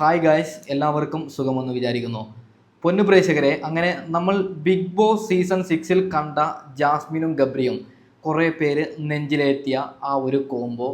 Hi guys, എല്ലാവർക്കും സുഖമെന്ന് വിചാരിക്കുന്നു. പൊന്നു പ്രേക്ഷകരെ, അങ്ങനെ നമ്മൾ ബിഗ് ബോസ് സീസൺ 6-ൽ കണ്ട ജാസ്മിനും ഗബ്രിയും കുറേ പേര് നെഞ്ചിലേറ്റിയ ആ ഒരു കോംബോ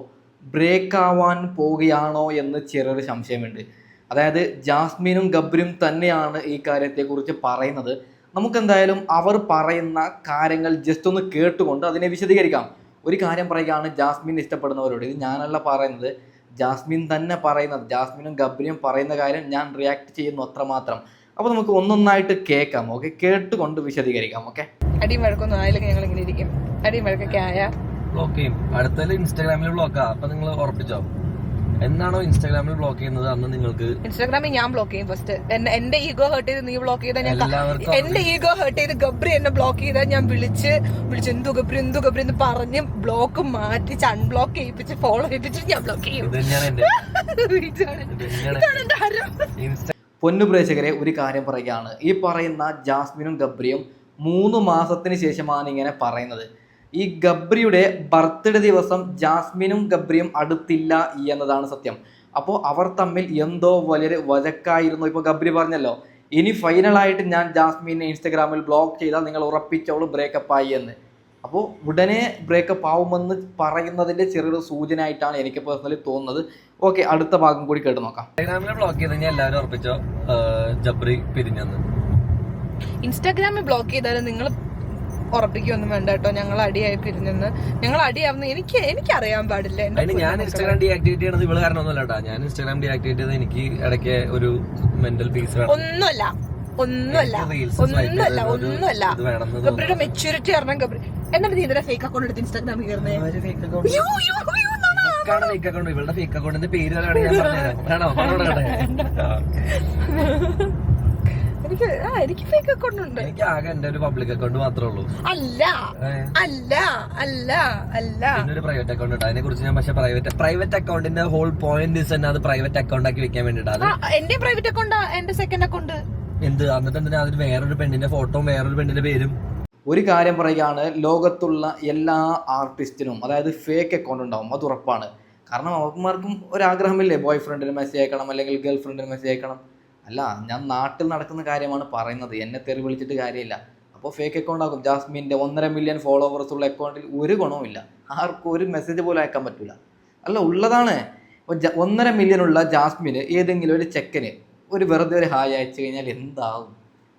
ബ്രേക്ക് ആവാൻ പോവുകയാണോ എന്ന് ചെറിയൊരു സംശയമുണ്ട്. അതായത് ജാസ്മിനും ഗബ്രിയും തന്നെയാണ് ഈ കാര്യത്തെക്കുറിച്ച് പറയുന്നത്. നമുക്കെന്തായാലും അവർ പറയുന്ന കാര്യങ്ങൾ ജസ്റ്റ് ഒന്ന് കേട്ടുകൊണ്ട് അതിനെ വിശദീകരിക്കാം. ഒരു കാര്യം പറയുകയാണ് ജാസ്മിൻ ഇഷ്ടപ്പെടുന്നവരോട്, ഇത് ഞാനല്ല പറയുന്നത്, ജാസ്മിൻ തന്നെ പറയുന്നത്, ജാസ്മിനും ഗബ്രിയും പറയുന്ന കാര്യം ഞാൻ റിയാക്ട് ചെയ്യുന്നു അത്രമാത്രം. അപ്പോൾ നമുക്ക് ഒന്നൊന്നായിട്ട് കേൾക്കാം. ഓക്കെ, കേട്ടുകൊണ്ട് വിശദീകരിക്കാം. ഓക്കെ, അടിയും വഴക്കൊന്നും ആയില്ലെങ്കിൽ ഞങ്ങൾ ഇങ്ങനെ ഇരിക്കും. അടിയും വഴക്കൊക്കെ ആയ ബ്ലോക്ക് ചെയ്യും. അടുത്തത് ഇൻസ്റ്റാഗ്രാമിൽ ബ്ലോക്കാ. അപ്പൊ നിങ്ങൾ ഉറപ്പിച്ചോ, എന്നാണോ ഇൻസ്റ്റാഗ്രാമിൽ ബ്ലോക്ക് ചെയ്യുന്നത് അന്ന് നിങ്ങൾക്ക് ഇൻസ്റ്റാഗ്രാമിൽ ഞാൻ ബ്ലോക്ക് ചെയ്യും ഫസ്റ്റ്. എന്റെ ഈഗോ ഹേർട്ട് ചെയ്ത് നീ ബ്ലോക്ക് ചെയ്താൽ ഞാൻ എന്റെ ഈഗോ ഹേർട്ട് ചെയ്ത് ഗബ്രി എന്നെ ബ്ലോക്ക് ചെയ്താൽ ഞാൻ വിളിച്ച് എന്തു ഗബ്രി എന്ന് പറഞ്ഞ് ബ്ലോക്ക് മാറ്റി അൺബ്ലോക്ക് ചെയ്യിപ്പിച്ച് ഫോളോ ചെയ്യിപ്പിച്ച് ഞാൻ ബ്ലോക്ക് ചെയ്യും. പൊന്നു പ്രേക്ഷകരെ, ഒരു കാര്യം പറയുകയാണ്. ഈ പറയുന്ന ജാസ്മിനും ഗബ്രിയും 3 മാസത്തിന് ശേഷമാണ് ഇങ്ങനെ പറയുന്നത്. ഈ ഗബ്രിയുടെ ബർത്ത്ഡേ ദിവസം ജാസ്മിനും ഗബ്രിയും അടുത്തില്ല എന്നതാണ് സത്യം. അപ്പോൾ അവർ തമ്മിൽ എന്തോ വലിയൊരു വഴക്കായിരുന്നു. ഇപ്പോൾ ഗബ്രി പറഞ്ഞല്ലോ, ഇനി ഫൈനലായിട്ട് ഞാൻ ജാസ്മിനെ ഇൻസ്റ്റഗ്രാമിൽ ബ്ലോക്ക് ചെയ്താൽ നിങ്ങൾ ഉറപ്പിച്ചോളൂ ബ്രേക്കപ്പ് ആയി എന്ന്. അപ്പോൾ ഉടനെ ബ്രേക്കപ്പ് ആവുമെന്ന് പറയുന്നതിൻ്റെ ചെറിയൊരു സൂചന ആയിട്ടാണ് എനിക്ക് പേഴ്സണലി തോന്നുന്നത്. ഓക്കെ, അടുത്ത ഭാഗം കൂടി കേട്ട് നോക്കാം. ഇൻസ്റ്റാഗ്രാമിൽ ബ്ലോക്ക് ചെയ്ത് കഴിഞ്ഞാൽ എല്ലാവരും ഉറപ്പിച്ചോ ജബ്രി പിരിഞ്ഞെന്ന്. ഇൻസ്റ്റാഗ്രാമിൽ ബ്ലോക്ക് ചെയ്താലും നിങ്ങൾ ഉറപ്പിക്കൊന്നും വേണ്ട കേട്ടോ, ഞങ്ങൾ അടിയായി പിരിഞ്ഞെന്ന്. ഞങ്ങൾ അടിയാവുന്ന എനിക്കറിയാൻ പാടില്ല. ഞാൻ ഇൻസ്റ്റാഗ്രാം ഡീആക്ടിവേറ്റ് ചെയ്യണത് ഇവള് കാരണം ഒന്നുമല്ല കേട്ടോ. ഞാൻ ഇൻസ്റ്റാഗ്രാം ഡീആക്ടിവേറ്റ് ചെയ്തത് എനിക്ക് ഇടയ്ക്ക് ഒരു മെന്റൽ പീസ് ഒന്നുമല്ല. ഗബ്രിയുടെ മെച്യൂരിറ്റി അറിഞ്ഞാൽ ഗബ്രി എന്നിട്ട് നീ ഇതിന്റെ ഫേക്ക് അക്കൗണ്ട് എടുത്ത് ഇൻസ്റ്റാഗ്രാമിൽ കയറുന്നേ. ഫേക്ക് അക്കൗണ്ട്, ഇവളുടെ ഫേക്ക് അക്കൗണ്ടിന്റെ പേര് ഞാൻ എനിക്ക് ഫേക്ക് അക്കൗണ്ട് ഉണ്ട്. എനിക്ക് ആകെ എന്റെ ഒരു പബ്ലിക് അക്കൗണ്ട് മാത്രമേ ഉള്ളൂ. അല്ല ഒരു പ്രൈവറ്റ് അക്കൗണ്ട് ഉണ്ട്. അതിനെ കുറിച്ച് ഞാൻ പക്ഷെ പ്രൈവറ്റ് അക്കൗണ്ടിന്റെ ഹോൾ പോയിന്റ് തന്നെ അത് പ്രൈവറ്റ് അക്കൗണ്ട് ആക്കി വെക്കാൻ വേണ്ടിട്ടാണ്. എന്റെ പ്രൈവറ്റ് അക്കൗണ്ട്, എന്റെ സെക്കൻഡ് അക്കൗണ്ട്. എന്ത് എന്നിട്ട് എന്തിനാ അതിന് വേറൊരു പെണ്ണിന്റെ ഫോട്ടോ വേറൊരു പെണ്ണിന്റെ പേരും? ഒരു കാര്യം പറയുകയാണ്, ലോകത്തുള്ള എല്ലാ ആർട്ടിസ്റ്റിനും അതായത് ഫേക്ക് അക്കൗണ്ട് ഉണ്ടാവും, അത് ഉറപ്പാണ്. കാരണം അവന്മാർക്കും ഒരാഗ്രഹമില്ലേ, ബോയ് ഫ്രണ്ടിന് മെസ്സേജ് അയക്കണം അല്ലെങ്കിൽ ഗേൾ ഫ്രണ്ടിന് മെസ്സേജ് അയക്കണം. അല്ല, ഞാൻ നാട്ടിൽ നടക്കുന്ന കാര്യമാണ് പറയുന്നത്, എന്നെ തെറി വിളിച്ചിട്ട് കാര്യമില്ല. അപ്പോൾ ഫേക്ക് അക്കൗണ്ട് ആക്കും. ജാസ്മിൻ്റെ 1.5 മില്യൺ ഫോളോവേഴ്സ് ഉള്ള അക്കൗണ്ടിൽ ഒരു ഗുണവുമില്ല, ആർക്കും ഒരു മെസ്സേജ് പോലും അയക്കാൻ പറ്റില്ല. അല്ല, ഉള്ളതാണ്. ഇപ്പോൾ 1.5 മില്യൺ ഉള്ള ജാസ്മിന് ഏതെങ്കിലും ഒരു ചെക്കന് ഒരു വെറുതെ ഒരു ഹായ് അയച്ചു കഴിഞ്ഞാൽ എന്താവും?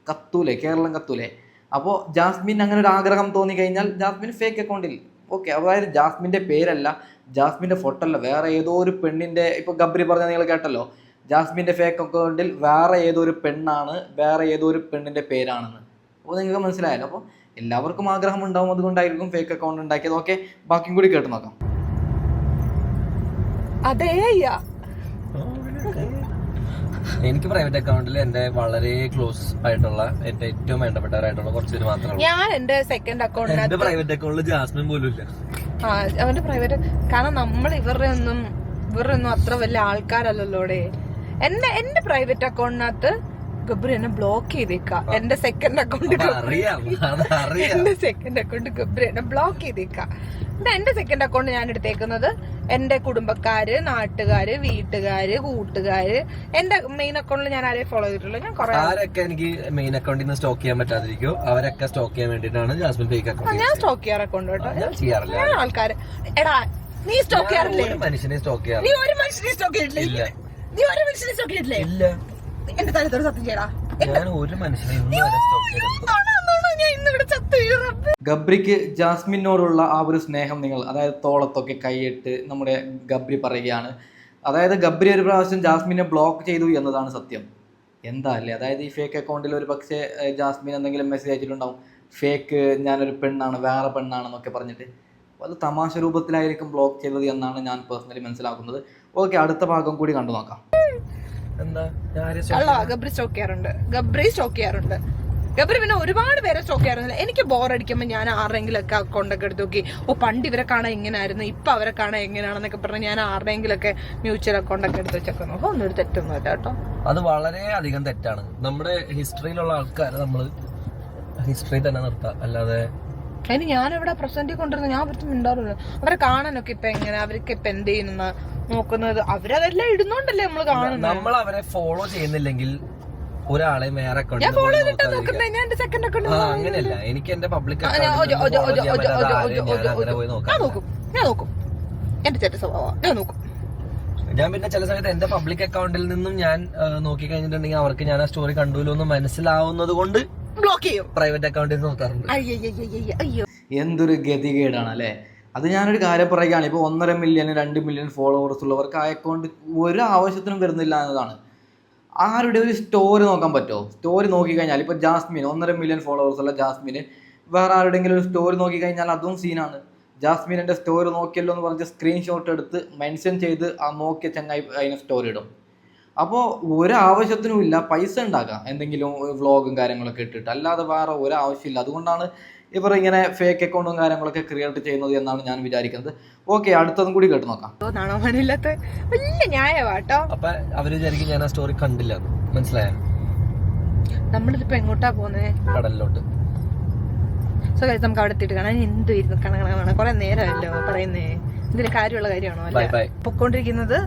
കത്തൂലേ, കേരളം കത്തൂലേ? അപ്പോൾ ജാസ്മിൻ അങ്ങനെ ഒരു ആഗ്രഹം തോന്നി കഴിഞ്ഞാൽ ജാസ്മിൻ ഫേക്ക് അക്കൗണ്ടിൽ ഓക്കെ, അതായത് ജാസ്മിൻ്റെ പേരല്ല, ജാസ്മിൻ്റെ ഫോട്ടോ അല്ല, വേറെ ഏതോ ഒരു പെണ്ണിൻ്റെ, ഇപ്പോൾ ഗബ്രി പറഞ്ഞാൽ നിങ്ങൾ കേട്ടല്ലോ, ജാസ്മിൻ്റെ ഫേക്ക് അക്കൗണ്ടിൽ വേറെ ഏതോ ഒരു പെണ്ണാണ്, വേറെ ഏതോ ഒരു പെണ്ണിൻ്റെ പേരാണെന്ന്. അപ്പോൾ നിങ്ങൾക്ക് മനസ്സിലായല്ലോ. അപ്പോൾ എല്ലാവർക്കും ആഗ്രഹം ഉണ്ടാവും, അതുകൊണ്ടായിരിക്കും ഫേക്ക് അക്കൗണ്ട് ഉണ്ടാക്കിയത്. ഓക്കെ, ബാക്കിയും കൂടി കേട്ട് നോക്കാം. എനിക്ക് പ്രൈവറ്റ് അക്കൗണ്ടിൽ എന്റെ വളരെ ക്ലോസ് ആയിട്ടുള്ള എന്റെ ഏറ്റവും വേണ്ടപ്പെട്ടവരായിട്ടുള്ള കുറച്ച് മാത്രമേ. ഞാൻ എന്റെ സെക്കൻഡ് അക്കൗണ്ട്, എന്റെ പ്രൈവറ്റ് അക്കൗണ്ടിൽ ജാസ്മിൻ പോലും ഇല്ല. അവന്റെ പ്രൈവറ്റ്, കാരണം നമ്മൾ ഇവരുടെ ഒന്നും അത്ര വലിയ ആൾക്കാരല്ലല്ലോടെ. എന്റെ പ്രൈവറ്റ് അക്കൗണ്ടിനകത്ത് ഗബ്രി എന്നെ ബ്ലോക്ക് ചെയ്തേക്കാം. എന്റെ സെക്കൻഡ് അക്കൗണ്ട് ഗബ്രി എന്നെ ബ്ലോക്ക് ചെയ്തേക്കാം. എന്റെ സെക്കൻഡ് അക്കൗണ്ട് ഞാൻ എടുത്തേക്കുന്നത് എന്റെ കുടുംബക്കാര്, നാട്ടുകാര്, വീട്ടുകാര്, കൂട്ടുകാര്. എന്റെ മെയിൻ അക്കൗണ്ടിൽ ഞാൻ ആരെയും ഫോളോ ചെയ്തിട്ടുള്ളൂ. ഞാൻ ആരൊക്കെ എനിക്ക് മെയിൻ അക്കൗണ്ടിൽ നിന്ന് സ്റ്റോക്ക് ചെയ്യാൻ പറ്റാതിരിക്കോ അവരൊക്കെ സ്റ്റോക്ക് ചെയ്യാൻ വേണ്ടിട്ടാണ് ജാസ്മിൻ ഫേക്ക് അക്കൗണ്ട്. ഞാൻ സ്റ്റോക്ക് ചെയ്യാറ് അക്കൗണ്ട് കേട്ടോ. ഞാൻ ചെയ്യാറില്ല. ഞാൻ ആൾക്കാര്, എടാ നീ സ്റ്റോക്ക് ചെയ്യാറില്ലേ? മനുഷ്യനെ സ്റ്റോക്ക് ചെയ്യാറ്. നീ ഒരു മനുഷ്യനെ സ്റ്റോക്ക് ചെയ്തിട്ടില്ല. നീ ഒരു മനുഷ്യനെ സ്റ്റോക്ക് ചെയ്തിട്ടില്ലേ? ഇല്ല. എന്റെ തലത്തോട് സത്യം ചെയ്യടാ. ഞാൻ ഒരു മനുഷ്യനെ ഗബ്രിക്ക് ജാസ്മിനോടുള്ള ആ ഒരു സ്നേഹം നിങ്ങൾ, അതായത് തോളത്തൊക്കെ കൈയിട്ട് നമ്മുടെ ഗബ്രി പറയുകയാണ്. അതായത് ഗബ്രി ഒരു പ്രാവശ്യം ജാസ്മിനെ ബ്ലോക്ക് ചെയ്തു എന്നതാണ് സത്യം. എന്താ അല്ലേ? അതായത് ഈ ഫേക്ക് അക്കൗണ്ടിൽ ഒരു പക്ഷേ ജാസ്മിൻ എന്തെങ്കിലും മെസ്സേജ് അയച്ചിട്ടുണ്ടാവും, ഫേക്ക് ഞാനൊരു പെണ്ണാണ്, വേറെ പെണ്ണാണെന്നൊക്കെ പറഞ്ഞിട്ട്. അത് തമാശ രൂപത്തിലായിരിക്കും ബ്ലോക്ക് ചെയ്തത് എന്നാണ് ഞാൻ പേഴ്സണലി മനസ്സിലാക്കുന്നത്. ഓക്കെ, അടുത്ത ഭാഗം കൂടി കണ്ടു നോക്കാം. ഗബ്രി സ്റ്റോക്ക് ചെയ്യാറുണ്ട്. ഗബ്രി പിന്നെ ഒരുപാട് പേരെ സ്റ്റോക്ക് ചെയ്യാറുണ്ട്. എനിക്ക് ബോറടിക്കുമ്പോൾ ഞാൻ ആരുടെങ്കിലും ഒക്കെ അക്കൗണ്ടൊക്കെ എടുത്ത് നോക്കി, പണ്ട് ഇവരെ കാണാൻ എങ്ങനെയായിരുന്നു, ഇപ്പൊ അവരെ കാണാൻ എങ്ങനെയാണെന്നൊക്കെ പറഞ്ഞ് ഞാൻ ആരുടെങ്കിലും ഒക്കെ മ്യൂച്വൽ അക്കൗണ്ടൊക്കെ എടുത്ത് വെച്ചൊക്കെ നോക്കും. ഒന്നും ഒരു തെറ്റൊന്നുമില്ല കേട്ടോ. അത് വളരെ അധികം തെറ്റാണ്. നമ്മുടെ ഹിസ്റ്ററിയിലുള്ള ആൾക്കാരെ നമ്മള് ഹിസ്റ്ററി തന്നെ നിർത്താം, അല്ലാതെ അതിന് ഞാനിവിടെ പ്രസന്റ് കൊണ്ടിരുന്ന ഞാൻ പറ്റും ഉണ്ടാവില്ല. അവരെ കാണാനൊക്കെ ഇപ്പൊ എങ്ങനെ, അവർക്ക് ഇപ്പൊ എന്ത് ചെയ്യുന്ന നോക്കുന്നത്. അവരതെല്ലാം ഇടുന്നോണ്ടല്ലേ നമ്മള് കാണുന്നത്. നമ്മൾ അവരെ ഫോളോ ചെയ്യുന്നില്ലെങ്കിൽ ഒരാളെ വേറെ ഞാൻ ഫോളോ ചെയ്തിട്ടാ നോക്കുന്നത്. ഞാൻ എന്റെ സെക്കൻഡ് അക്കൗണ്ട് അങ്ങനെയല്ല, എനിക്ക് എന്റെ പബ്ലിക് ഞാൻ നോക്കും. എന്റെ ചേട്ട സ്വഭാവം ഞാൻ നോക്കും. ഞാൻ പിന്നെ ചില സമയത്ത് എന്റെ പബ്ലിക് അക്കൗണ്ടിൽ നിന്നും ഞാൻ നോക്കി കഴിഞ്ഞിട്ടുണ്ടെങ്കിൽ അവർക്ക് ഞാൻ ആ സ്റ്റോറി കണ്ടുല്ലോ എന്ന് മനസ്സിലാവുന്നത് കൊണ്ട് ബ്ലോക്ക് ചെയ്യും. പ്രൈവറ്റ് അക്കൗണ്ടിൽ നോക്കാറുണ്ട്. അയ്യോ എന്തൊരു ഗതികേടാണ് അല്ലേ. അത് ഞാനൊരു കാര്യം പറയുകയാണ്, ഇപ്പോൾ 1.5 മില്യൺ 2 മില്യൺ ഫോളോവേഴ്സ് ഉള്ളവർക്ക് ആ അക്കൗണ്ട് ഒരു ആവശ്യത്തിനും വരുന്നില്ല എന്നതാണ്. ആരുടെ ഒരു സ്റ്റോറി നോക്കാൻ പറ്റുമോ? സ്റ്റോറി നോക്കിക്കഴിഞ്ഞാൽ ഇപ്പോൾ ജാസ്മിൻ 1.5 മില്യൺ ഫോളോവേഴ്സ് ഉള്ള ജാസ്മിന് വേറെ ആരുടെങ്കിലും ഒരു സ്റ്റോറി നോക്കിക്കഴിഞ്ഞാൽ അതും സീനാണ്. ജാസ്മിൻ എൻ്റെ സ്റ്റോറി നോക്കിയല്ലോ എന്ന് പറഞ്ഞ് സ്ക്രീൻഷോട്ട് എടുത്ത് മെൻഷൻ ചെയ്ത് ആ നോക്കിയ ചങ്ങായി അതിനെ സ്റ്റോറി ഇടും. അപ്പോൾ ഒരാവശ്യത്തിനും ഇല്ല, പൈസ ഉണ്ടാക്കാം എന്തെങ്കിലും വ്ളോഗും കാര്യങ്ങളൊക്കെ ഇട്ടിട്ട്, അല്ലാതെ വേറെ ഒരാവശ്യമില്ല. അതുകൊണ്ടാണ് ഇവർ ഇങ്ങനെ ഫേക്ക് അക്കൗണ്ടും കാര്യങ്ങളൊക്കെ ക്രിയേറ്റ് ചെയ്യുന്നത് എന്നാണ് ഞാൻ വിചാരിക്കുന്നത്. ഓക്കെ, അടുത്തതും കൂടി കേട്ട് നോക്കാം. വലിയ ന്യായവാട്ടോ. അപ്പൊ അവര് വിചാരിക്കും ഞാൻ ആ സ്റ്റോറി കണ്ടില്ല, മനസ്സിലായോ? നമ്മളിതിപ്പോ എങ്ങോട്ടാ പോകുന്നേ? കടലിലോട്ട്. സോ ഗൈസ്, നമുക്ക് അവിടെ എത്തിയിട്ട് കാണാൻ. എന്ത് ഇരുന്ന് കാണാൻ കുറെ നേരമല്ലോ പറയുന്നേ. ഇതിന് കാര്യമുള്ള കാര്യമാണോ? അല്ല, പൊക്കോണ്ടിരിക്കുന്നത്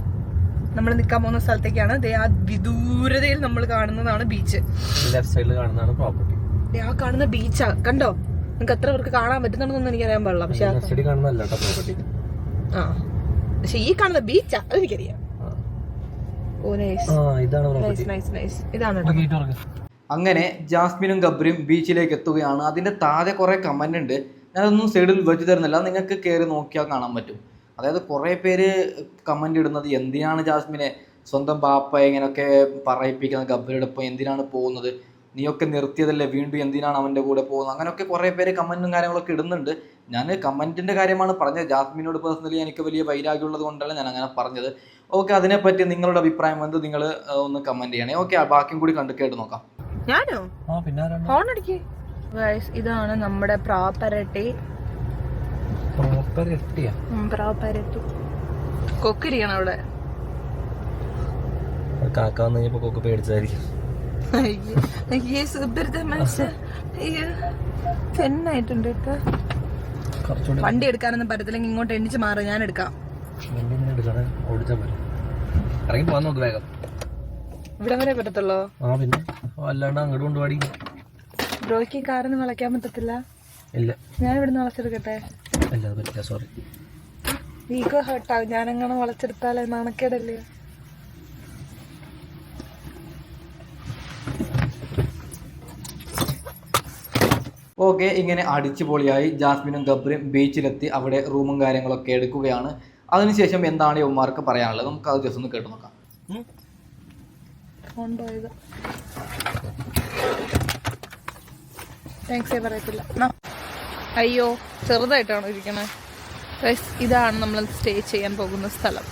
നമ്മൾ നിൽക്കാൻ പോകുന്ന സ്ഥലത്തേക്കാണ്. ആ വിദൂരതയിൽ നമ്മൾ കാണുന്നതാണ് ബീച്ച്. ലെഫ്റ്റ് സൈഡിൽ കാണുന്നതാണ് പ്രോപ്പർട്ടി. ആ കാണുന്ന ബീച്ചാ, കണ്ടോ? നിങ്ങൾക്ക് എത്ര പേർക്ക് കാണാൻ പറ്റുന്നുണ്ടെന്നൊന്നും എനിക്കറിയാൻ പാടില്ല. പക്ഷെ ആ, പക്ഷെ ഈ കാണുന്ന ബീച്ചാ അതെനിക്കറിയാം. ഓ നൈസ് നൈസ് നൈസ്. ഇതാണ്. അങ്ങനെ ജാസ്മിനും ഗബ്രിയും ബീച്ചിലേക്ക് എത്തുകയാണ്. അതിൻ്റെ താഴെ കുറേ കമൻ്റ് ഉണ്ട്, ഞാനതൊന്നും സൈഡിൽ വെച്ച് തരുന്നില്ല, നിങ്ങൾക്ക് കയറി നോക്കിയാൽ കാണാൻ പറ്റും. അതായത് കുറേ പേര് കമൻ്റ് ഇടുന്നത്, എന്തിനാണ് ജാസ്മിനെ സ്വന്തം ബാപ്പ ഇങ്ങനെയൊക്കെ പറയിപ്പിക്കുന്നത്, ഗബ്രിയുടെ ഒപ്പം എന്തിനാണ് പോകുന്നത്, നീയൊക്കെ നിർത്തിയതല്ലേ, വീണ്ടും എന്തിനാണ് അവൻ്റെ കൂടെ പോകുന്നത്, അങ്ങനെയൊക്കെ കുറേ പേര് കമൻറ്റും കാര്യങ്ങളൊക്കെ ഇടുന്നുണ്ട്. ഞാൻ കമൻറ്റിൻ്റെ കാര്യമാണ് പറഞ്ഞത്. ജാസ്മിനോട് പേഴ്സണലി എനിക്ക് വലിയ വൈരാഗ്യമുള്ളത് കൊണ്ടാണ് ഞാൻ അങ്ങനെ പറഞ്ഞത്. ഓക്കെ, അതിനെപ്പറ്റി നിങ്ങളുടെ അഭിപ്രായം എന്ത്, നിങ്ങൾ ഒന്ന് കമൻറ്റ് ചെയ്യണേ. ഓക്കെ, ബാക്കിയും കൂടി കേട്ട് നോക്കാം. ഞാനോ? ഹോൺ അടിക്ക്. ഗൈസ്, ഇതാണ് നമ്മുടെ പ്രോപ്പർട്ടി. കൊക്കിരിക്കണം അവിടെ. കാക്ക വന്നു കഴിഞ്ഞപ്പോ കൊക്ക് പേടിച്ചായിരിക്കും. ചെന്നായിട്ടുണ്ട് കേട്ടോ. വണ്ടി എടുക്കാനൊന്നും പറ്റത്തില്ലെങ്കിൽ ഇങ്ങോട്ട് എണ്ണിച്ച് മാറി, ഞാൻ എടുക്കാം. ഇറങ്ങി പോവാൻ നോക്ക് വേഗം. ഇവിടെ വരെ പറ്റത്തുള്ളോ? ആ പിന്നെ അല്ലാണ്ട് അങ്ങോട്ട് കൊണ്ടുപാടി. ബ്രോയ്ക്ക് കാറിന് വളയ്ക്കാൻ പറ്റത്തില്ല. ഇല്ല, ഞാൻ ഇവിടെ നിന്ന് വളച്ചെടുക്കട്ടെ? ഇല്ല, അത് പറ്റില്ല, സോറി. നീക്കോ ഹേർട്ടാവും, ഞാനെങ്ങനെ വളച്ചെടുത്താലേ നാണക്കേടല്ലേ. ഓക്കെ, ഇങ്ങനെ അടിച്ചുപൊളിയായി ജാസ്മിനും ഗബ്രിയും ബീച്ചിലെത്തി അവിടെ റൂമും കാര്യങ്ങളൊക്കെ എടുക്കുകയാണ്. അതിനുശേഷം എന്താണ് യുവമാർക്ക് പറയാനുള്ളത്, നമുക്ക് അത് ജസ്റ്റ് ഒന്ന് കേട്ട് നോക്കാം. പറയത്തില്ല. അയ്യോ, ചെറുതായിട്ടാണോ ഇരിക്കണേ? ഇതാണ് നമ്മൾ സ്റ്റേ ചെയ്യാൻ പോകുന്ന സ്ഥലം.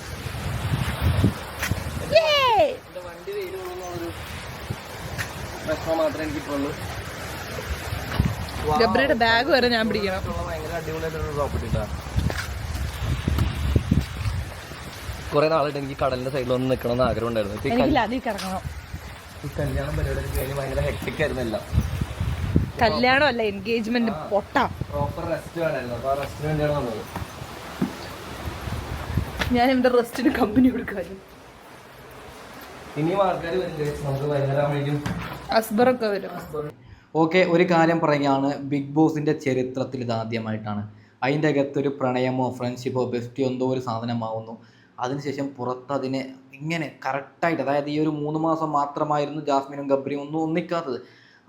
ഗബ്രിയുടെ ബാഗ് വരെ ഞാൻ പിടിക്കണം. കുറെ നാളായിട്ട് എനിക്ക് കടലിന്റെ സൈഡിൽ ഒന്ന് നിൽക്കണം എന്ന് ആഗ്രഹം ഉണ്ടായിരുന്നു. അതിൽ കിടക്കണം. ഈ കല്യാണം പരിപാടി കഴിഞ്ഞ് ഭയങ്കര ഹെക്ടിക് ആയിരുന്നില്ല. കല്യാണം അല്ല, എൻഗേജ്മെന്റ് പൊട്ട. പ്രോപ്പർ റെസ്റ്റ് വേണമായിരുന്നു. അപ്പൊ ആ റെസ്റ്റിന് വേണ്ടിയാണ് വന്നത്. ഞാൻ എന്റെ റെസ്റ്റിന് കമ്പനി കൊടുക്കാനും. ഇനിയും ആൾക്കാർ വരില്ലേ? നമുക്ക് വൈകുന്നേരം അസ്ബറൊക്കെ വരും. ഓക്കെ, ഒരു കാര്യം പറയുകയാണ്, ബിഗ് ബോസിൻ്റെ ചരിത്രത്തിൽ ഇതാദ്യമായിട്ടാണ് അതിൻ്റെ അകത്തൊരു പ്രണയമോ ഫ്രണ്ട്ഷിപ്പോ ബെസ്റ്റിയോ എന്തോ ഒരു സാധനമാവുന്നു. അതിനുശേഷം പുറത്ത് അതിനെ ഇങ്ങനെ കറക്റ്റായിട്ട്, അതായത് ഈ ഒരു 3 മാസം മാത്രമായിരുന്നു ജാസ്മിനും ഗബ്രിയും ഒന്നും ഒന്നിക്കാത്തത്.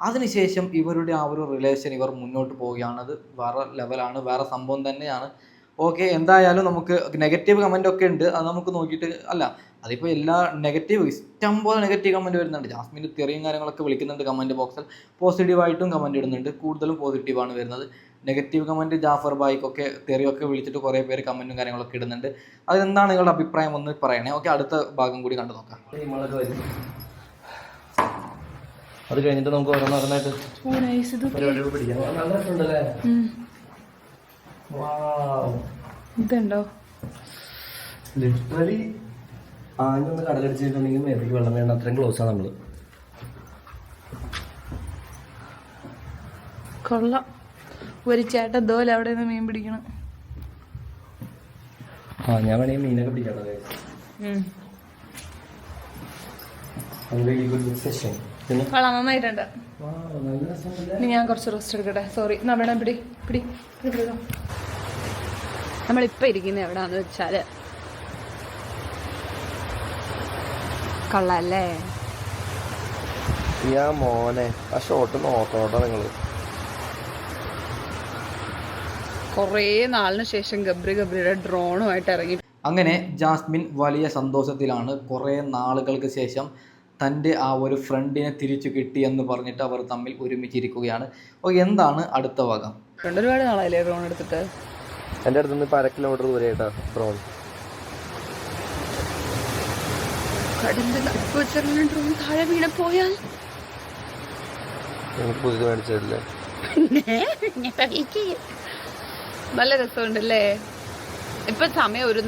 അതിനുശേഷം ഇവരുടെ ആ ഒരു റിലേഷൻ ഇവർ മുന്നോട്ട് പോവുകയാണത് വേറെ ലെവലാണ്, വേറെ സംഭവം തന്നെയാണ്. ഓക്കെ, എന്തായാലും നമുക്ക് നെഗറ്റീവ് കമൻ്റൊക്കെ ഉണ്ട്, അത് നമുക്ക് നോക്കിയിട്ട് അല്ല, അതിപ്പോൾ എല്ലാ നെഗറ്റീവ് ഇഷ്ടം പോലെ നെഗറ്റീവ് കമൻറ്റ് വരുന്നുണ്ട്. ജാസ്മിൻ്റെ തെറിയും കാര്യങ്ങളൊക്കെ വിളിക്കുന്നുണ്ട് കമൻറ്റ് ബോക്സിൽ. പോസിറ്റീവായിട്ടും കമൻറ്റ് ഇടുന്നുണ്ട്, കൂടുതലും പോസിറ്റീവാണ് വരുന്നത്. നെഗറ്റീവ് കമൻറ്റ് ജാഫർ ബായിക്കൊക്കെ തെറിയൊക്കെ വിളിച്ചിട്ട് കുറേ പേര് കമൻറ്റും കാര്യങ്ങളൊക്കെ ഇടുന്നുണ്ട്. അതെന്താണ് നിങ്ങളുടെ അഭിപ്രായം ഒന്ന് പറയണേ. ഓക്കെ, അടുത്ത ഭാഗം കൂടി കണ്ടു നോക്കാം. അത് കഴിഞ്ഞിട്ട് നമുക്ക് ഓരോന്നായിട്ട് ഇതുണ്ടോ? ലിറ്ററലി ആഞ്ഞൊന്ന് കടലടിച്ചിട്ടുണ്ടെങ്കിൽ മേലേക്ക് വെള്ളം വേണ്ട, അത്രയും ക്ലോസ് ആണ് നമ്മള്. കൊള്ളാം. ഒരു ചേട്ടൻ ദോല അവിടെ നിന്ന് മീൻ പിടിക്കണം. ഞാൻ വേണമെങ്കിൽ മീനൊക്കെ പിടിക്കാം. കൊള്ളാം, നന്നായിട്ടുണ്ട്. ഇനി ഞാൻ കുറച്ച് റെസ്റ്റ് എടുക്കട്ടെ. സോറി, നമ്മുടെ പിടി പിടി പിടി. നമ്മളിപ്പോൾ ഇരിക്കുന്നത് എവിടാന്ന് വെച്ചാല് കൊള്ളാല്ലേ. ഞാൻ മോനെ ആ ഷോട്ട് നോക്കണോട്ടോ നിങ്ങള്. കുറേ നാളിന് ശേഷം ഗബ്രിയുടെ ഡ്രോണുമായിട്ട് ഇറങ്ങി. അങ്ങനെ ജാസ്മിൻ വലിയ സന്തോഷത്തിലാണ്. കുറേ നാളുകൾക്ക് ശേഷം തൻ്റെ ആ ഒരു ഫ്രണ്ടിനെ തിരിച്ചു കിട്ടിയെന്ന് പറഞ്ഞിട്ട് അവർ തമ്മിൽ ഒരുമിച്ചിരിക്കുകയാണ്. അപ്പോൾ എന്താണ് അടുത്ത വക? ഒരുപാട് നാളായില്ലേ ഡ്രോൺ എടുത്തിട്ട്? എൻ്റെ അടുത്ത് നിന്ന് 1/2 കിലോമീറ്റർ ദൂരെയായിട്ടാ ഡ്രോൺ. ഡ്രോൺ താഴെ വീണ പോയാൽ പുതിയത് മേടിച്ചില്ലേ? നല്ല രസമുണ്ടല്ലേ. ഇപ്പൊ സമയം ഒരു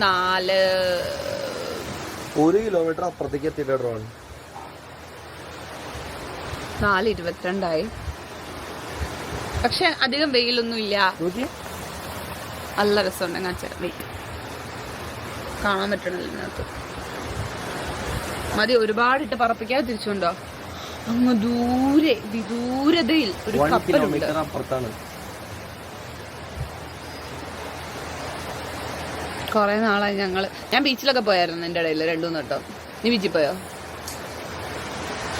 1 കിലോമീറ്റർ അപ്പുറത്തേക്ക് എത്തിയിട്ട ഡ്രോൺ. 4:22 പക്ഷെ അധികം വെയിലൊന്നും ഇല്ല. നല്ല രസമുണ്ട്. കാണാൻ പറ്റണല്ലോ ഇതിനകത്ത്. മതി, ഒരുപാടിട്ട് പറപ്പിക്കാതെ തിരിച്ചുണ്ടോ? അങ്ങ് ദൂരെ വിദൂരതയിൽ ഒരു കപ്പലുണ്ട്. അപ്പുറത്താണ്. കൊറേ നാളായി ഞാൻ ബീച്ചിലൊക്കെ പോയായിരുന്നു എന്റെ ഇടയിൽ 2-3 വട്ടം. നീ ബീച്ചിൽ പോയോ?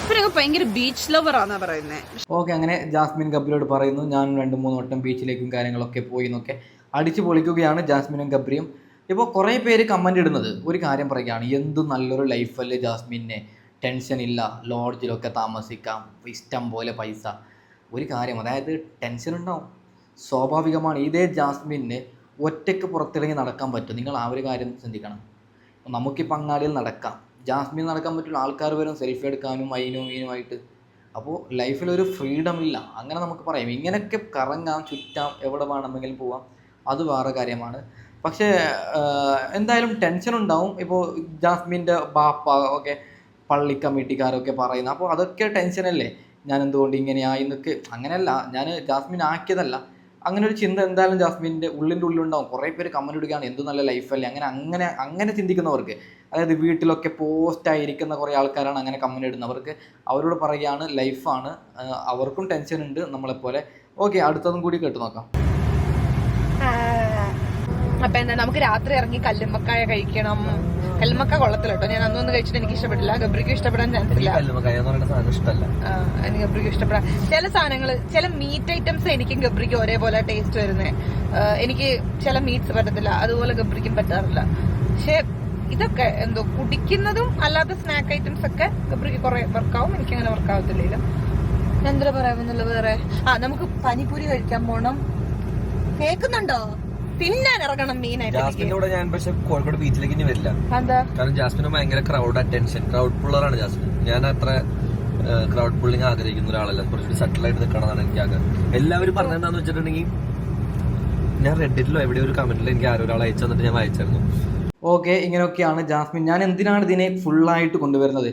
ഇവരൊക്കെ ഭയങ്കര ബീച്ച് ലവർ ആണെന്നാ പറയുന്നത്. ഓക്കെ, അങ്ങനെ ജാസ്മിൻ ഗബ്രിയോട് പറയുന്നു ഞാൻ 2-3 വട്ടം ബീച്ചിലേക്കും കാര്യങ്ങളൊക്കെ പോയി എന്നൊക്കെ അടിച്ചു പൊളിക്കുകയാണ് ജാസ്മിനും ഗബ്രിയും. ഇപ്പോൾ കുറേ പേര് കമൻ്റ് ഇടുന്നത് ഒരു കാര്യം പറയുകയാണ്, എന്ത് നല്ലൊരു ലൈഫല്ലേ ജാസ്മിനെ, ടെൻഷൻ ഇല്ല, ലോഡ്ജിലൊക്കെ താമസിക്കാം, ഇഷ്ടം പോലെ പൈസ. ഒരു കാര്യം, അതായത് ടെൻഷൻ ഉണ്ടാവും, സ്വാഭാവികമാണ്. ഇതേ ജാസ്മിനെ ഒറ്റയ്ക്ക് പുറത്തിറങ്ങി നടക്കാൻ പറ്റും. നിങ്ങൾ ആ ഒരു കാര്യം ചിന്തിക്കണം. നമുക്ക് പങ്കാളിയിൽ നടക്കാം, ജാസ്മിൻ നടക്കാൻ പറ്റില്ല. ആൾക്കാർ വരും സെൽഫി എടുക്കാനും ഈനുമായിട്ട്. അപ്പോൾ ലൈഫിലൊരു ഫ്രീഡം ഇല്ല, അങ്ങനെ നമുക്ക് പറയാം. ഇങ്ങനെയൊക്കെ കറങ്ങാം, ചുറ്റാം, എവിടെ വേണമെങ്കിലും പോവാം, അത് വേറെ കാര്യമാണ്. പക്ഷേ എന്തായാലും ടെൻഷൻ ഉണ്ടാവും. ഇപ്പോൾ ജാസ്മിൻ്റെ ബാപ്പ ഒക്കെ പള്ളി കമ്മിറ്റിക്കാരൊക്കെ പറയുന്നത്, അപ്പോൾ അതൊക്കെ ടെൻഷനല്ലേ. ഞാൻ എന്തുകൊണ്ട് ഇങ്ങനെയായി എന്നൊക്കെ. അങ്ങനെയല്ല, ഞാൻ ജാസ്മിൻ ആക്കിയതല്ല. അങ്ങനെ ഒരു ചിന്ത എന്തായാലും ജാസ്മിൻ്റെ ഉള്ളിലുണ്ടാവും. കുറേ പേര് കമൻ്റ് ഇടുകയാണ് എന്ത് നല്ല ലൈഫല്ലേ, അങ്ങനെ ചിന്തിക്കുന്നവർക്ക്, അതായത് വീട്ടിലൊക്കെ പോസ്റ്റായിരിക്കുന്ന കുറേ ആൾക്കാരാണ് അങ്ങനെ കമൻ്റ് ഇടുന്നവർക്ക്. അവരോട് പറയുകയാണ് ലൈഫാണ്, അവർക്കും ടെൻഷൻ ഉണ്ട് നമ്മളെപ്പോലെ. ഓക്കെ, അടുത്തതും കൂടി കേട്ട് നോക്കാം. അപ്പൊ എന്താ, നമുക്ക് രാത്രി ഇറങ്ങി കല്ലുമ്മക്കായ കഴിക്കണം. കല്ലുമ്മക്ക കൊള്ളത്തില്ല കേട്ടോ, ഞാൻ അന്നൊന്ന് കഴിച്ചിട്ട് എനിക്ക് ഇഷ്ടപ്പെട്ടില്ല. ഗബ്രിക്കും ഇഷ്ടപ്പെടാൻ ചാൻസ് ഇല്ല. എനിക്ക് ഗബ്രിക്കും ഇഷ്ടപ്പെടാൻ ചില സാധനങ്ങള്, ചില മീറ്റ് ഐറ്റംസ് എനിക്കും ഗബ്രിക്കും ഒരേപോലെ ടേസ്റ്റ് വരുന്നത്. എനിക്ക് ചില മീറ്റ്സ് പറ്റത്തില്ല, അതുപോലെ ഗബ്രിക്കും പറ്റാറില്ല. പക്ഷെ ഇതൊക്കെ എന്തോ കുടിക്കുന്നതും അല്ലാത്ത സ്നാക്ക് ഐറ്റംസ് ഒക്കെ ഗബ്രിക്ക് കുറെ വർക്കാവും, എനിക്ക് അങ്ങനെ വർക്കാവത്തില്ല. ഞാൻ എന്താ പറയാമെന്നുള്ള വേറെ. നമുക്ക് പനിപൂരി കഴിക്കാൻ പോണം. കേൾക്കുന്നുണ്ടോ? തിന്നാൻ ഇറങ്ങണം മീനായിട്ട്. ജാസ്മിനോട് ഞാൻ പക്ഷെ കോഴിക്കോട് ബീച്ചിലേക്ക് ഇനി വരില്ല. കാരണം ജാസ്മിന് ഭയങ്കര ക്രൗഡ് പുള്ളറാണ് ജാസ്മിൻ. ഞാൻ അത്ര ക്രൗഡ് പുള്ളിങ് ആഗ്രഹിക്കുന്ന ഒരാളല്ല. കുറച്ചുകൂടി സെറ്റിൽ ആയിട്ട് നിൽക്കണമെന്നാണ് എനിക്ക് ആഗ്രഹം. എല്ലാവരും പറഞ്ഞെന്താന്ന് വെച്ചിട്ടുണ്ടെങ്കിൽ, ഞാൻ റെഡിറ്റിലോ എവിടെയോ ഒരു കമന്റിൽ എനിക്ക് ആരോ ഒരാൾ അയച്ചു തന്നിട്ട് ഞാൻ വായിച്ചായിരുന്നു. ഓക്കെ, ഇങ്ങനെയൊക്കെയാണ് ജാസ്മിൻ. ഞാൻ എന്തിനാണ് ഇതിനെ ഫുള്ളായിട്ട് കൊണ്ടുവരുന്നത്?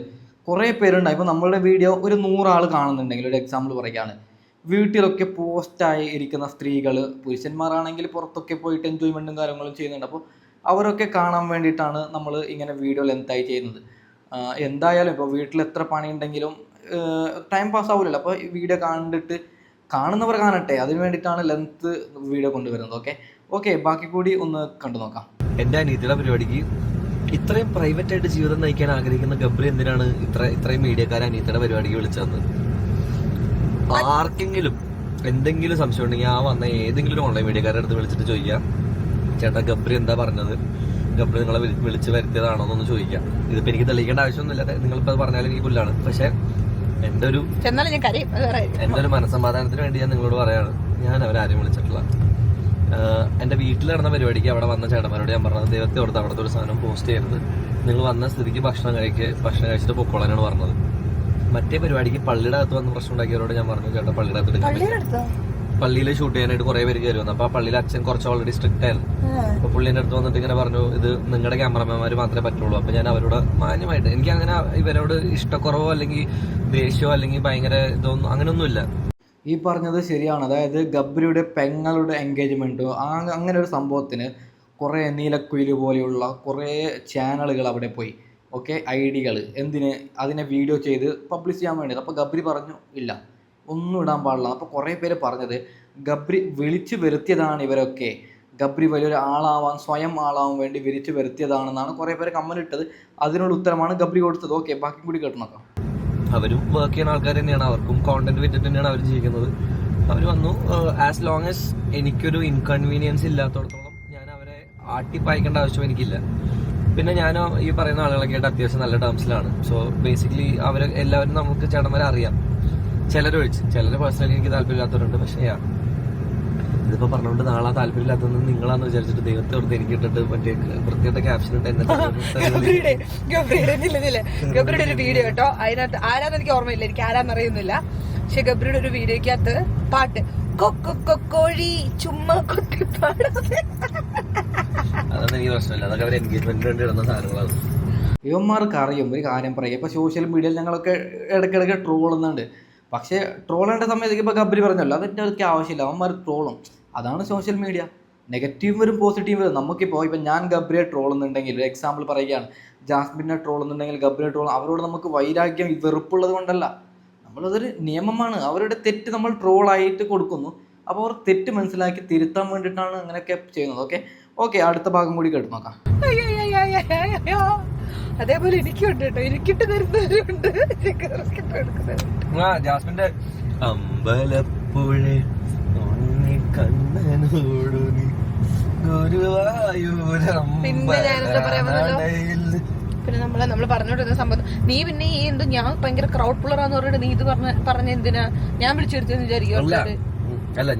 കുറേ പേരുണ്ടായി. ഇപ്പോൾ നമ്മളുടെ വീഡിയോ ഒരു 100 ആൾ കാണുന്നുണ്ടെങ്കിൽ, ഒരു എക്സാമ്പിൾ പറയുകയാണ്, വീട്ടിലൊക്കെ പോസ്റ്റായി ഇരിക്കുന്ന സ്ത്രീകൾ, പുരുഷന്മാരാണെങ്കിൽ പുറത്തൊക്കെ പോയിട്ട് എൻജോയ്മെൻറ്റും കാര്യങ്ങളും ചെയ്യുന്നുണ്ട്. അപ്പോൾ അവരൊക്കെ കാണാൻ വേണ്ടിയിട്ടാണ് നമ്മൾ ഇങ്ങനെ വീഡിയോ ലെങ്തായി ചെയ്യുന്നത്. എന്തായാലും ഇപ്പോൾ വീട്ടിൽ എത്ര പണിയുണ്ടെങ്കിലും ടൈം പാസ് ആവില്ലല്ലോ. അപ്പോൾ ഈ വീഡിയോ കണ്ടിട്ട് കാണുന്നവർ കാണട്ടെ, അതിന് വേണ്ടിയിട്ടാണ് ലെങ്ത് വീഡിയോ കൊണ്ടുവരുന്നത്. ഓക്കെ, ബാക്കി കൂടി ഒന്ന് കണ്ടു നോക്കാം. എൻ്റെ അനിയത്തിയുടെ പരിപാടിക്ക് ഇത്രയും പ്രൈവറ്റ് ആയിട്ട് ജീവിതം നയിക്കാൻ ആഗ്രഹിക്കുന്ന ഗബ്രി എന്തിനാണ് ഇത്രയും മീഡിയക്കാരെ അനിയത്തിയുടെ പരിപാടിക്ക് വിളിച്ചത്? ആർക്കെങ്കിലും എന്തെങ്കിലും സംശയം ഉണ്ടെങ്കിൽ ആ വന്ന ഏതെങ്കിലും ഒരു ഓൺലൈൻ മീഡിയക്കാരുടെ അടുത്ത് വിളിച്ചിട്ട് ചോദിക്കാം, ചേട്ടാ ഗബ്രി എന്താ പറഞ്ഞത്, ഗബ്രി നിങ്ങളെ വിളിച്ച് വരുത്തിയതാണോ എന്നൊന്ന് ചോദിക്കാം. ഇതിപ്പോ എനിക്ക് തെളിയിക്കേണ്ട ആവശ്യമൊന്നുമില്ല, നിങ്ങളിപ്പോൾ പറഞ്ഞാലും എനിക്ക് പുല്ലാണ്. പക്ഷെ എൻ്റെ ഒരു മനസ്സമാധാനത്തിന് വേണ്ടി ഞാൻ നിങ്ങളോട് പറയാണ്, ഞാൻ അവരാരും വിളിച്ചിട്ടില്ല. എൻ്റെ വീട്ടിൽ നടന്ന പരിപാടിക്ക് അവിടെ വന്ന ചേട്ടന്മാരോട് ഞാൻ പറഞ്ഞത്, ദൈവത്തെ ഓർത്ത് അവിടുത്തെ ഒരു സാധനം പോസ്റ്റ് ചെയ്യരുത്, നിങ്ങൾ വന്ന സ്ഥിതിക്ക് ഭക്ഷണം കഴിച്ചിട്ട് പൊക്കോളാനാണ് പറഞ്ഞത്. മറ്റേ പരിപാടിക്ക് പള്ളിയുടെ അകത്ത് വന്ന് പ്രശ്നം ഉണ്ടാക്കിയവരോട് ഞാൻ പറഞ്ഞു, ചേട്ടാ പള്ളിയുടെ അകത്ത് പള്ളിയിൽ ഷൂട്ട് ചെയ്യാനായിട്ട് കുറെ പേര് കയറി വന്നു. അപ്പൊ ആ പള്ളിയിലെ അച്ഛൻ കുറച്ച് ഓൾറെഡി സ്ട്രിക്റ്റ് ആയിരുന്നു. അപ്പൊ പുള്ളിന്റെ അടുത്ത് വന്നിട്ട് ഇങ്ങനെ പറഞ്ഞു, ഇത് നിങ്ങളുടെ ക്യാമറമാൻമാർ മാത്രമേ പറ്റുള്ളൂ. അപ്പൊ ഞാൻ അവരോട് മാന്യമായിട്ട്, എനിക്ക് അങ്ങനെ ഇവരോട് ഇഷ്ടക്കുറവോ അല്ലെങ്കിൽ ദേഷ്യമോ അല്ലെങ്കിൽ ഭയങ്കര ഇതൊന്നും അങ്ങനെയൊന്നുമില്ല. ഈ പറഞ്ഞത് ശരിയാണ്. അതായത് ഗബ്രിയുടെ പെങ്ങളുടെ എൻഗേജ്മെൻറ്റോ അങ്ങനെ ഒരു സംഭവത്തിന് കുറേ നീലക്കുയിൽ പോലെയുള്ള കുറേ ചാനലുകൾ അവിടെ പോയി. ഓക്കെ, ഐഡികൾ എന്തിന് അതിനെ വീഡിയോ ചെയ്ത് പബ്ലിഷ് ചെയ്യാൻ വേണ്ടിയത്. അപ്പോൾ ഗബ്രി പറഞ്ഞു ഇല്ല, ഒന്നും ഇടാൻ പാടില്ല. അപ്പോൾ കുറേ പേര് പറഞ്ഞത് ഗബ്രി വിളിച്ചു വരുത്തിയതാണ് ഇവരൊക്കെ, ഗബ്രി വലിയൊരു ആളാവാൻ സ്വയം ആളാവാൻ വേണ്ടി വിളിച്ചു വരുത്തിയതാണെന്നാണ് കുറേ പേര് കമന്റ് ഇട്ടത്. അതിനുള്ള ഉത്തരമാണ് ഗബ്രി കൊടുത്തത്. ഓക്കെ, ബാക്കി കൂടി കേട്ട് നോക്കാം. അവരും വർക്ക് ചെയ്യുന്ന ആൾക്കാർ തന്നെയാണ്, അവർക്കും കോണ്ടന്റ് വിറ്റിട്ട് തന്നെയാണ് അവർ ജീവിക്കുന്നത്. അവർ വന്നു, ആസ് ലോങ് ആസ് എനിക്കൊരു ഇൻകൺവീനിയൻസ് ഇല്ലാത്തടത്തോളം ഞാൻ അവരെ ആട്ടിപ്പായിക്കേണ്ട ആവശ്യം എനിക്കില്ല. പിന്നെ ഞാൻ ഈ പറയുന്ന ആളുകളൊക്കെ ആയിട്ട് അത്യാവശ്യം നല്ല ടേംസിലാണ്. സോ ബേസിക്കലി അവർ എല്ലാവരും നമുക്ക് ചേട്ടന്മാരെ അറിയാം, ചിലരൊഴിച്ച്. ചിലർ പേഴ്സണലി എനിക്ക് താല്പര്യമില്ലാത്തവരുണ്ട്. പക്ഷേ ഇതിപ്പോ പറഞ്ഞുകൊണ്ട് നാളെ താല്പര്യമില്ലാത്തത് നിങ്ങളാന്ന് വിചാരിച്ചിട്ട് ദൈവത്തെ ഓർത്ത് എനിക്ക് ഇട്ടിട്ട് മറ്റേ വൃത്തിയുടെ ക്യാപ്ഷൻ ഇട്ട് എന്നെ ഗബ്രിയുടെ ഒരു വീഡിയോ കേട്ടോ. അതിനകത്ത് ആരാന്ന് എനിക്ക് ഓർമ്മയില്ല, എനിക്ക് ആരാന്ന് അറിയുന്നില്ല. പക്ഷെ ഗബ്രിയുടെ ഒരു വീഡിയോക്കകത്ത് പാട്ട് കോഴി ചുമ്മാ കൊത്തിപ്പാടാതെ. അതൊന്നും എനിക്ക് പ്രശ്നമില്ല, അതൊക്കെ അവർ എൻഗേജ്മെന്റിന് വേണ്ടി ഇടുന്ന സാധനങ്ങളാണ്. ഇവന്മാർക്ക് അറിയും ഒരു കാര്യം പറയുക. ഇപ്പോൾ സോഷ്യൽ മീഡിയയിൽ ഞങ്ങളൊക്കെ ഇടയ്ക്കിടയ്ക്ക് ട്രോളുന്നുണ്ട്. പക്ഷേ ട്രോളേണ്ട സമയത്തേക്ക് ഇപ്പോൾ ഗബ്രി പറഞ്ഞല്ലോ, അതിൻ്റെ അടുത്ത് ആവശ്യമില്ല, അവന്മാർ ട്രോളും. അതാണ് സോഷ്യൽ മീഡിയ. നെഗറ്റീവ് വരും പോസിറ്റീവ് വരും. നമുക്കിപ്പോൾ ഇപ്പം ഞാൻ ഗബ്രിയെ ട്രോളുന്നുണ്ടെങ്കിൽ, ഒരു എക്സാമ്പിൾ പറയുകയാണ്, ജാസ്മിനെ ട്രോളുന്നുണ്ടെങ്കിൽ ഗബ്രിയെ ട്രോളും, അവരോട് നമുക്ക് വൈരാഗ്യം വെറുപ്പുള്ളത് കൊണ്ടല്ല, നമ്മളതൊരു നിയമമാണ്. അവരുടെ തെറ്റ് നമ്മൾ ട്രോളായിട്ട് കൊടുക്കുന്നു. അപ്പോൾ അവർ തെറ്റ് മനസ്സിലാക്കി തിരുത്താൻ വേണ്ടിയിട്ടാണ് അങ്ങനെയൊക്കെ ചെയ്യുന്നത്. ഓക്കെ, അടുത്ത ഭാഗം കൂടി കേട്ട് നോക്കാം. അതേപോലെ എനിക്കുണ്ട് കേട്ടോ, എനിക്കിട്ട് തരുന്നവരുണ്ട്. ജാസ്മിന്റെ അമ്പലപ്പുഴ പിന്നെ നമ്മള് പറഞ്ഞോണ്ടിരുന്ന സംഭവം, നീ പിന്നെ ഈ എന്ത് ഞാൻ ഭയങ്കര ക്രൗഡ് പുള്ളറാന്ന് പറഞ്ഞിട്ട് നീ ഇത് പറഞ്ഞ എന്തിനാ ഞാൻ വിളിച്ചു വരുത്തിയെന്ന് വിചാരിക്കും. അല്ല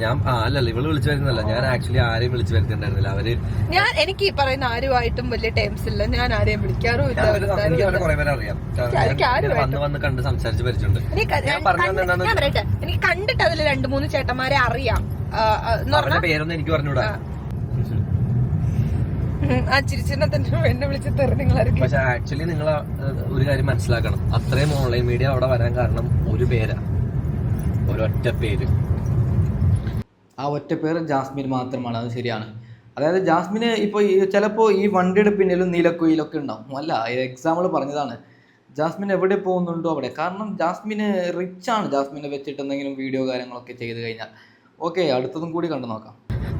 അല്ലല്ല ഇവള് വിളിച്ചു വരുന്നല്ല, ഞാൻ ആക്ച്വലി ആരെയും വിളിച്ചു വരുത്തിണ്ടായിരുന്നില്ല. അവര് എനിക്ക് ഈ പറയുന്ന ആരുമായിട്ടും വലിയ ടൈംസ് ഇല്ല, ഞാൻ ആരെയും വിളിക്കാറുമില്ല. എനിക്ക് അവരെ കുറെ പേരെ അറിയാം, വന്ന് കണ്ട് സംസാരിച്ച് പരിചയമുണ്ട്. എനിക്ക് കണ്ടിട്ട് അതിൽ 2-3 ചേട്ടന്മാരെ അറിയാം. അവരുടെ പേരൊന്നും എനിക്ക് പറഞ്ഞൂടാ. ആ ചിരിച്ചിനെ തന്നെ എന്നെ വിളിച്ച് തരും നിങ്ങളായിരിക്കും. പക്ഷെ ആക്ച്വലി നിങ്ങൾ ഒരു കാര്യം മനസ്സിലാക്കണം, അത്രയും ഓൺലൈൻ മീഡിയ അവിടെ വരാൻ കാരണം ഒരു പേരാ, ഒരൊറ്റ പേര്. ആ ഒറ്റ പേര് ജാസ്മിൻ മാത്രമാണ്. അത് ശരിയാണ്. അതായത് ജാസ്മിന് ഇപ്പോൾ ചിലപ്പോൾ ഈ വണ്ടിയുടെ പിന്നിലും നീലക്കുയിലൊക്കെ ഉണ്ടാവും. അല്ല, എക്സാമ്പിൾ പറഞ്ഞതാണ്. ജാസ്മിൻ എവിടെ പോകുന്നുണ്ടോ അവിടെ. കാരണം ജാസ്മിന് റിച്ചാണ്. ജാസ്മിനെ വെച്ചിട്ട് എന്തെങ്കിലും വീഡിയോ കാര്യങ്ങളൊക്കെ ചെയ്ത് കഴിഞ്ഞാൽ. ഓക്കെ, അടുത്തതും കൂടി കണ്ടു നോക്കാം.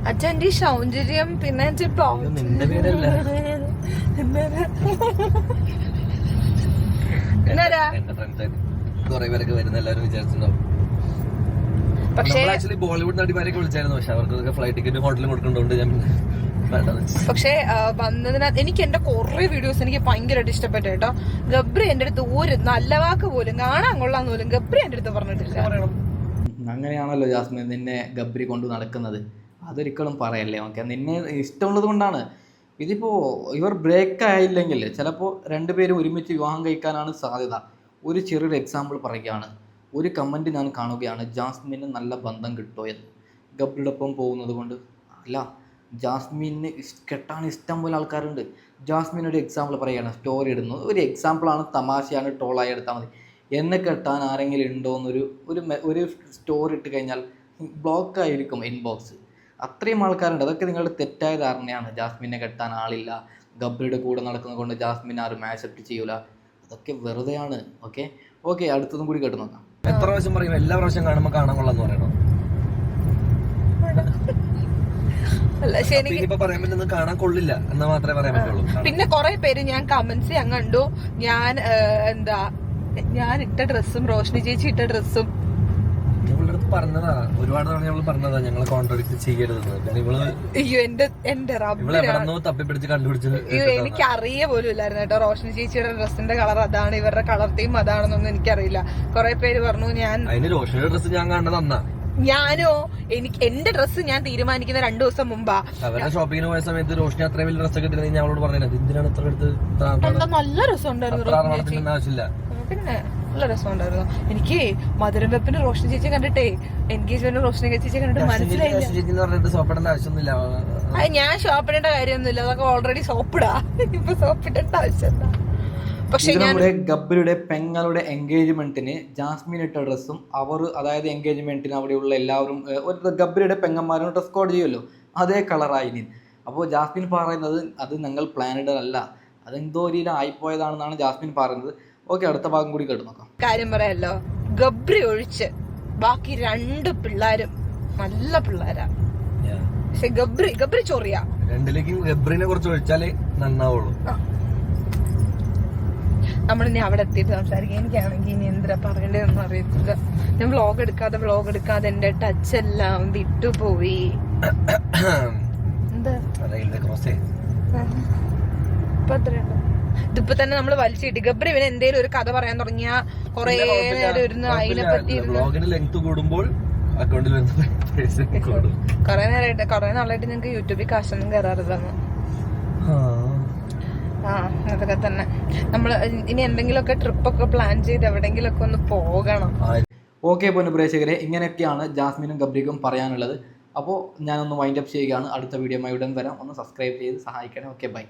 അച്ഛൻ്റെ സൗന്ദര്യം പിന്നെ നിന്റെ പേരല്ല, എന്റെ ഫ്രണ്ട്സ് കുറെ പേരൊക്കെ വരുന്ന എല്ലാവരും വിചാരിച്ചിട്ടുണ്ടാവും. പക്ഷേ ആക്ച്വലി ബോളിവുഡ് നടിമാരൊക്കെ വിളിച്ചായിരുന്നു, പക്ഷെ അവർക്ക് ഫ്ലൈറ്റ് ടിക്കറ്റ് ഹോട്ടലിൽ കൊടുക്കേണ്ടതുകൊണ്ട് ഞാൻ പക്ഷേ വന്നതിനകത്ത് എനിക്ക് എന്റെ കുറെ വീഡിയോസ് എനിക്ക് ഭയങ്കരമായിട്ട് ഇഷ്ടപ്പെട്ടു കേട്ടോ. ഗബ്രി എന്റെ അടുത്ത് ഒരു നല്ല വാക്ക് പോലും കാണാൻ കൊള്ളാന്ന് പോലും ഗബ്രി എന്റെ അടുത്ത് പറഞ്ഞിട്ടില്ല. അങ്ങനെയാണല്ലോ ജാസ്മിൻ നിന്നെ ഗബ്രി കൊണ്ട് നടക്കുന്നത്. അതൊരിക്കലും പറയല്ലേ. ഓക്കെ, നിന്നെ ഇഷ്ടമുള്ളത് കൊണ്ടാണ്. ഇതിപ്പോൾ ഇവർ ബ്രേക്ക് ആയില്ലെങ്കിൽ ചിലപ്പോൾ രണ്ടുപേരും ഒരുമിച്ച് വിവാഹം കഴിക്കാനാണ് സാധ്യത. ഒരു ചെറിയൊരു എക്സാമ്പിൾ പറയുകയാണ്. ഒരു കമൻറ്റ് ഞാൻ കാണുകയാണ്, ജാസ്മിന് നല്ല ബന്ധം കിട്ടുമോ എന്ന്. ഗബ്രിയുടെ ഒപ്പം പോകുന്നത് കൊണ്ട് അല്ല, ജാസ്മിന് കെട്ടാൻ ഇഷ്ടം പോലെ ആൾക്കാരുണ്ട്. ജാസ്മിൻ ഒരു എക്സാമ്പിൾ പറയുകയാണ്, സ്റ്റോറി ഇടുന്നു. ഒരു എക്സാമ്പിളാണ്, തമാശയാണ്, ട്രോളായി എടുത്താൽ മതി. എന്നെ കെട്ടാൻ ആരെങ്കിലും ഉണ്ടോ എന്നൊരു ഒരു സ്റ്റോറി ഇട്ട് കഴിഞ്ഞാൽ ബ്ലോക്കായിരിക്കും ഇൻബോക്സ്. അത്രയും ആൾക്കാരുണ്ട്. അതൊക്കെ നിങ്ങളുടെ തെറ്റായ ധാരണയാണ്. ജാസ്മിനെ കെട്ടാൻ ആളില്ല, ഗബ്രിയുടെ കൂടെ നടക്കുന്നത് കൊണ്ട് ജാസ്മിൻ ആരും ആക്സെപ്റ്റ് ചെയ്യൂല. അതൊക്കെ വെറുതെയാണ്. ഓക്കെ, അടുത്തതും കൂടി കേട്ട് നോക്കാം. എത്ര പ്രാവശ്യം പറയും, എല്ലാ പ്രാവശ്യം കാണുമ്പോൾ കാണാൻ കൊള്ളാന്ന് പറയണോ? പറയാൻ പറ്റുന്നത് കാണാൻ കൊള്ളില്ല എന്ന് മാത്രമേ പറയാൻ പറ്റുള്ളൂ. പിന്നെ കുറെ പേര് ഞാൻ കമന്റ്സ് ഞാൻ കണ്ടു, ഞാൻ ഇട്ട ഡ്രസ്സും റോഷ്നി ചേച്ചി ഇട്ട ഡ്രസ്സും പറഞ്ഞതാ, ഒരുപാട് തവണ ഞങ്ങൾ പറഞ്ഞതാ ഞങ്ങളെ കോൺട്രാഡിക്ട് ചെയ്യരുതെന്ന്. തപ്പിപ്പിടിച്ച് കണ്ടുപിടിച്ചത് എനിക്ക് അറിയ പോലും ഇല്ലായിരുന്നു കേട്ടോ. റോഷ്നി ചേച്ചിയുടെ ഡ്രസ്സിന്റെ കളർ അതാണ്, ഇവരുടെ കളർ തീം അതാണെന്നൊന്നും എനിക്കറിയില്ല. കുറെ പേര് പറഞ്ഞു അതിന് റോഷ്നിയുടെ ഡ്രസ്സ് ഞാൻ കണ്ടത് ഞാനോ എന്റെ ഡ്രസ്സ് ഞാൻ തീരുമാനിക്കുന്ന 2 ദിവസം മുമ്പാ. അവരുടെ ഷോപ്പിങ്ങിന് പോയ സമയത്ത് റോഷ്നി അത്രയും വലിയ ഡ്രസ്സൊക്കെ ഇട്ടിരുന്നെങ്കിൽ ഞങ്ങളോട് പറഞ്ഞത് എന്തിനാണ് ഇത്ര എടുത്ത്. നല്ല രസം ഉണ്ടായിരുന്നു, ആവശ്യമില്ല. പിന്നെ നല്ല രസം ഉണ്ടായിരുന്നു. എനിക്ക് മധുരം വെപ്പിന് റോഷ്നി ചേച്ചി കണ്ടിട്ടേ എൻഗേജ്മെന്റ് റോഷ്നി ചേച്ചി കണ്ടിട്ട് മനസ്സിലായില്ല. സോപ്പിടേണ്ട ആവശ്യമൊന്നുമില്ല. ഞാൻ ഷോപ്പിടേണ്ട കാര്യമൊന്നുമില്ല, അതൊക്കെ ഓൾറെഡി സോപ്പിടാ. ഇപ്പൊ സോപ്പിടേണ്ട ആവശ്യം. പക്ഷേ നമ്മുടെ ഗബ്രിയുടെ പെങ്ങളുടെ എൻഗേജ്മെന്റിന് ജാസ്മിൻ ഇട്ട ഡ്രസ്സും അതായത് എൻഗേജ്മെന്റിന് അവിടെയുള്ള എല്ലാവരും ഗബ്രിയുടെ പെങ്ങന്മാരും ഡ്രസ് കോഡ് ചെയ്യുമല്ലോ, അതേ കളറായി. അപ്പോൾ ജാസ്മിൻ പറയുന്നത് അത് ഞങ്ങൾ പ്ലാനഡ് അല്ല, അതെന്തോ രീതിയിൽ ആയിപ്പോയതാണെന്നാണ് ജാസ്മിൻ പറയുന്നത്. ഓക്കെ, അടുത്ത ഭാഗം കൂടി കേട്ട് നോക്കാം. കാര്യം പറയാലോ, ഗബ്രി ഒഴിച്ച് ബാക്കി 2 പിള്ളേരും നല്ല പിള്ളേരാ. പക്ഷെ ഗബ്രി ചൊറിയാ. രണ്ടിലേക്കും ഗബ്രിനെ കുറിച്ച് ഒഴിച്ചാലേ നന്നാവുള്ളൂ. നമ്മളിനി അവിടെ എത്തിയിട്ട് സംസാരിക്കാം. എനിക്കാണെങ്കിൽ ഇനി എന്തിനാ പറയണ്ടതെന്ന് അറിയത്തില്ല. ഞാൻ വ്ളോഗ് എടുക്കാതെ എന്റെ ടച്ച് എല്ലാം വിട്ടുപോയി. എന്താ റെയിൽവേ ക്രോസ് ഇപ്പൊ എത്രയുണ്ട്? ഇതിപ്പോ തന്നെ നമ്മള് വലിച്ചിട്ട് ഗബ്രി ഇവന് എന്തേലും ഒരു കഥ പറയാൻ തുടങ്ങിയ കൊറേ നേരം ഇരുന്ന് അതിനെ പറ്റി ലെങ്ത് കൂടുമ്പോൾ അക്കൗണ്ടിൽ കൊറേ നാളായിട്ട് ഞങ്ങക്ക് യൂട്യൂബിൽ കാശൊന്നും കയറാറില്ലെന്ന്. അതൊക്കെ തന്നെ. നമ്മള് ഇനി എന്തെങ്കിലുമൊക്കെ ട്രിപ്പൊക്കെ പ്ലാൻ ചെയ്ത് എവിടെങ്കിലൊക്കെ ഒന്ന് പോകണം. ഓക്കെ പൊന്നു പ്രേക്ഷകരെ, ഇങ്ങനെയൊക്കെയാണ് ജാസ്മിനും ഗബ്രിക്കും പറയാനുള്ളത്. അപ്പോൾ ഞാനൊന്ന് വൈൻഡപ്പ് ചെയ്യുകയാണ്. അടുത്ത വീഡിയോയുമായി ഉടൻ വരാം. ഒന്ന് സബ്സ്ക്രൈബ് ചെയ്ത് സഹായിക്കണം. Okay, by.